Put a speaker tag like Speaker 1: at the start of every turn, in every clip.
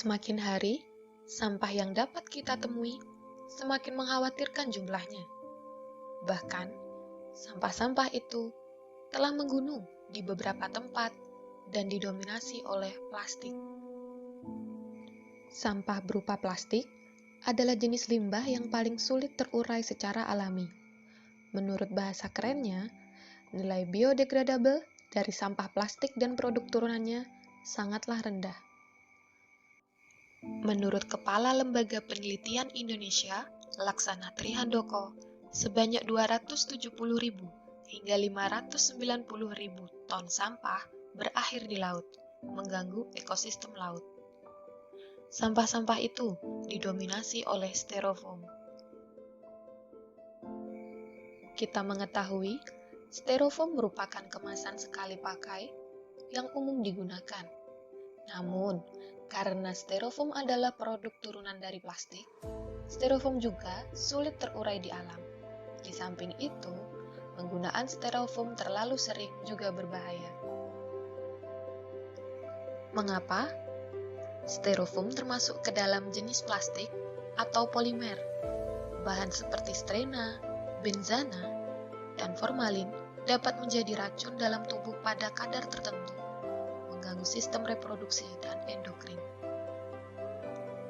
Speaker 1: Semakin hari, sampah yang dapat kita temui semakin mengkhawatirkan jumlahnya. Bahkan, sampah-sampah itu telah menggunung di beberapa tempat dan didominasi oleh plastik. Sampah berupa plastik adalah jenis limbah yang paling sulit terurai secara alami. Menurut bahasa kerennya, nilai biodegradable dari sampah plastik dan produk turunannya sangatlah rendah. Menurut Kepala Lembaga Penelitian Indonesia, Laksana Trihandoko, sebanyak 270.000 hingga 590.000 ton sampah berakhir di laut, mengganggu ekosistem laut. Sampah-sampah itu didominasi oleh styrofoam. Kita mengetahui, styrofoam merupakan kemasan sekali pakai yang umum digunakan. Namun, karena styrofoam adalah produk turunan dari plastik, styrofoam juga sulit terurai di alam. Di samping itu, penggunaan styrofoam terlalu sering juga berbahaya. Mengapa? Styrofoam termasuk ke dalam jenis plastik atau polimer. Bahan seperti strena, benzana, dan formalin dapat menjadi racun dalam tubuh pada kadar tertentu, mengganggu sistem reproduksi dan endokrin.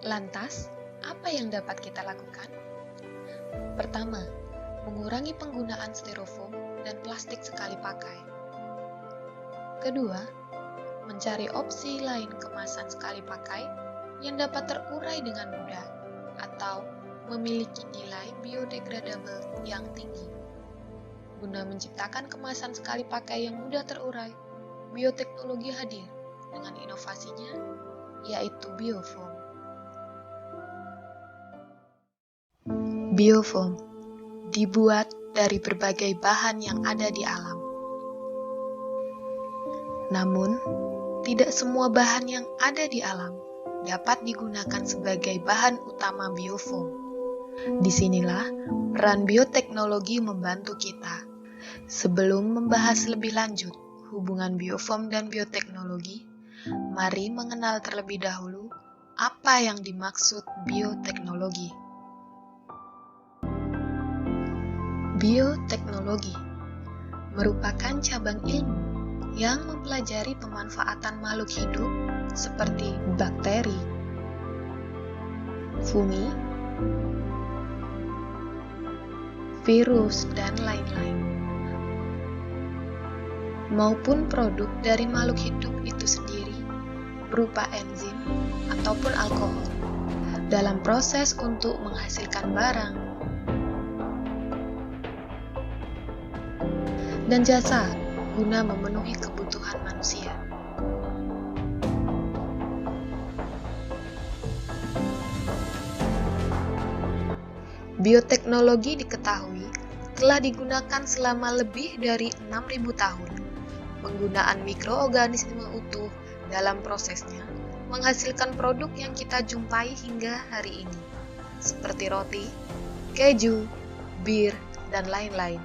Speaker 1: Lantas, apa yang dapat kita lakukan? Pertama, mengurangi penggunaan styrofoam dan plastik sekali pakai. Kedua, mencari opsi lain kemasan sekali pakai yang dapat terurai dengan mudah atau memiliki nilai biodegradable yang tinggi. Guna menciptakan kemasan sekali pakai yang mudah terurai, bioteknologi hadir dengan inovasinya, yaitu biofoam. Biofoam dibuat dari berbagai bahan yang ada di alam. Namun, tidak semua bahan yang ada di alam dapat digunakan sebagai bahan utama biofoam. Disinilah peran bioteknologi membantu kita. Sebelum membahas lebih lanjut hubungan biofoam dan bioteknologi, mari mengenal terlebih dahulu apa yang dimaksud bioteknologi. Bioteknologi merupakan cabang ilmu yang mempelajari pemanfaatan makhluk hidup seperti bakteri, fungi, virus, dan lain-lain, maupun produk dari makhluk hidup itu sendiri berupa enzim ataupun alkohol dalam proses untuk menghasilkan barang dan jasa guna memenuhi kebutuhan manusia. Bioteknologi diketahui telah digunakan selama lebih dari 6.000 tahun. Penggunaan mikroorganisme utuh dalam prosesnya menghasilkan produk yang kita jumpai hingga hari ini, seperti roti, keju, bir, dan lain-lain.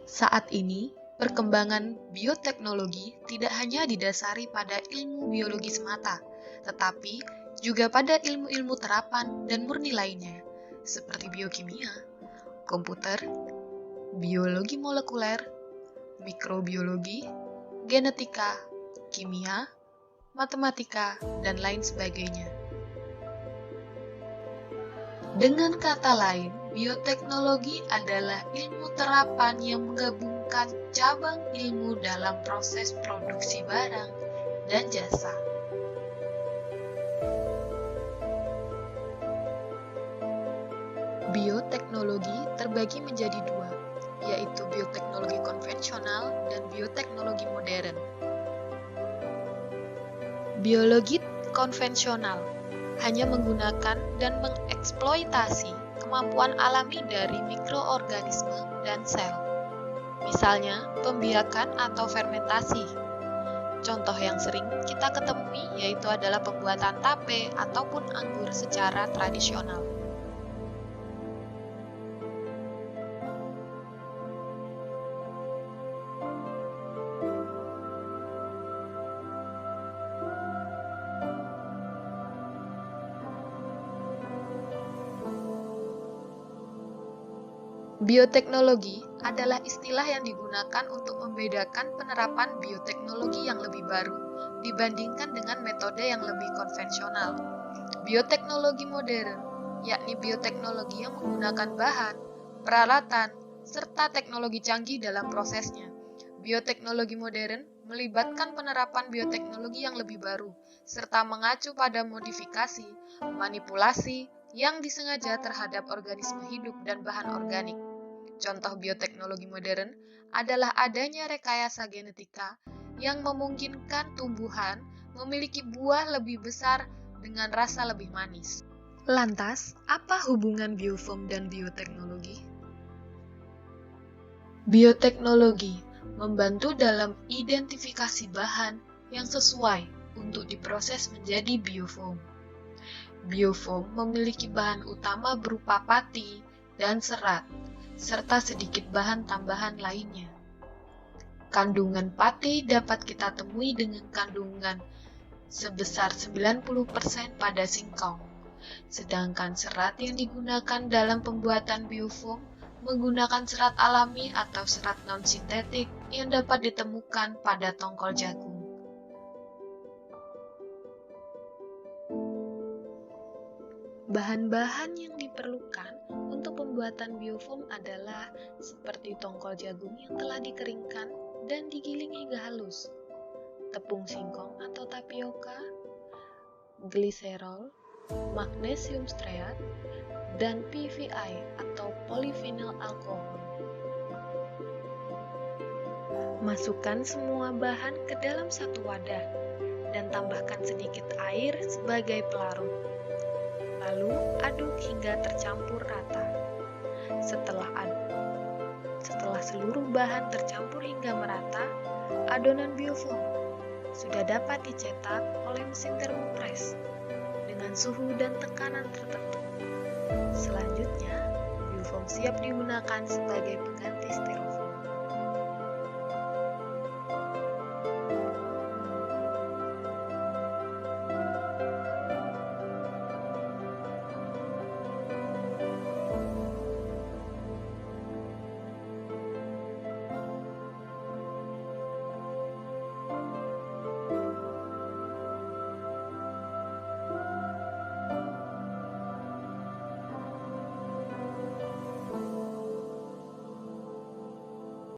Speaker 1: Saat ini, perkembangan bioteknologi tidak hanya didasari pada ilmu biologi semata, tetapi juga pada ilmu-ilmu terapan dan murni lainnya, seperti biokimia, komputer, biologi molekuler, mikrobiologi, genetika, kimia, matematika, dan lain sebagainya. Dengan kata lain, bioteknologi adalah ilmu terapan yang menggabungkan cabang ilmu dalam proses produksi barang dan jasa. Bioteknologi terbagi menjadi dua, yaitu bioteknologi konvensional dan bioteknologi modern. Biologi konvensional hanya menggunakan dan mengeksploitasi kemampuan alami dari mikroorganisme dan sel. Misalnya, pembiakan atau fermentasi. Contoh yang sering kita ketemui yaitu adalah pembuatan tape ataupun anggur secara tradisional. Bioteknologi adalah istilah yang digunakan untuk membedakan penerapan bioteknologi yang lebih baru dibandingkan dengan metode yang lebih konvensional. Bioteknologi modern, yakni bioteknologi yang menggunakan bahan, peralatan, serta teknologi canggih dalam prosesnya. Bioteknologi modern melibatkan penerapan bioteknologi yang lebih baru, serta mengacu pada modifikasi, manipulasi yang disengaja terhadap organisme hidup dan bahan organik. Contoh bioteknologi modern adalah adanya rekayasa genetika yang memungkinkan tumbuhan memiliki buah lebih besar dengan rasa lebih manis. Lantas, apa hubungan biofoam dan bioteknologi? Bioteknologi membantu dalam identifikasi bahan yang sesuai untuk diproses menjadi biofoam. Biofoam memiliki bahan utama berupa pati dan serat, serta sedikit bahan tambahan lainnya. Kandungan pati dapat kita temui dengan kandungan sebesar 90% pada singkong, sedangkan serat yang digunakan dalam pembuatan biofoam menggunakan serat alami atau serat non-sintetik yang dapat ditemukan pada tongkol jagung. Bahan-bahan yang diperlukan untuk pembuatan biofoam adalah seperti tongkol jagung yang telah dikeringkan dan digiling hingga halus, tepung singkong atau tapioka, gliserol, magnesium stearat, dan PVI atau polyvinyl alkohol. Masukkan semua bahan ke dalam satu wadah dan tambahkan sedikit air sebagai pelarut. Lalu aduk hingga tercampur rata. Setelah seluruh bahan tercampur hingga merata, adonan biofoam sudah dapat dicetak oleh mesin thermopres dengan suhu dan tekanan tertentu. Selanjutnya, biofoam siap digunakan sebagai pengganti steril.